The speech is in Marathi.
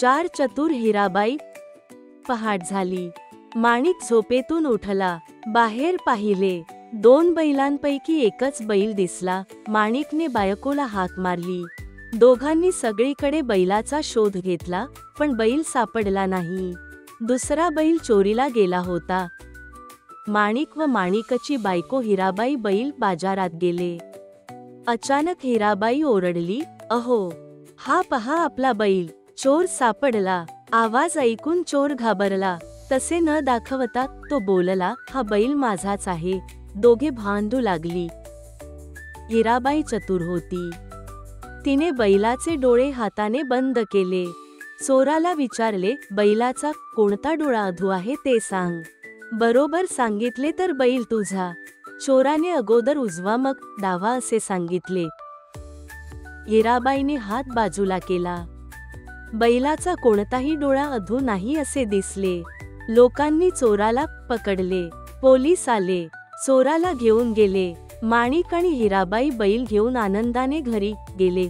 चार चतुर हिराबाई. पहाट झाली. माणिक झोपेतून उठला. बाहेर पाहिले. 2 बैलांपैकी एकच बैल दिसला. माणिकने बायकोला हाक मारली. दोघांनी सगळीकडे बैलाचा शोध घेतला, पण बैल सापडला नाही. दुसरा बैल चोरीला गेला होता. माणिक व माणिकची बायको हिराबाई बैल बाजारात गेले. अचानक हिराबाई ओरडली, "अहो, हा पहा आपला बैल. चोर सापडला." आवाज ऐकून चोर घाबरला. तसे न दाखवता तो बोलला, "हा बैल माझाच आहे." दोघे भांडू लागली. हिराबाई चतुर होती. तिने बैलाचे डोळे हाताने बंद केले. चोराला विचारले, "बैलाचा कोणता डोळा अधू आहे ते सांग." "बरोबर सांगितले तर बैल तुझा." चोराने अगोदर उजवा मग डावा असे सांगितले. हिराबाईने हात बाजूला केला. बैलाचा कोणताही डोळा अधू नाही असे दिसले. लोकांनी चोराला पकडले. पोलीस आले. चोराला घेऊन गेले. माणिक आणि हिराबाई बैल घेऊन आनंदाने घरी गेले.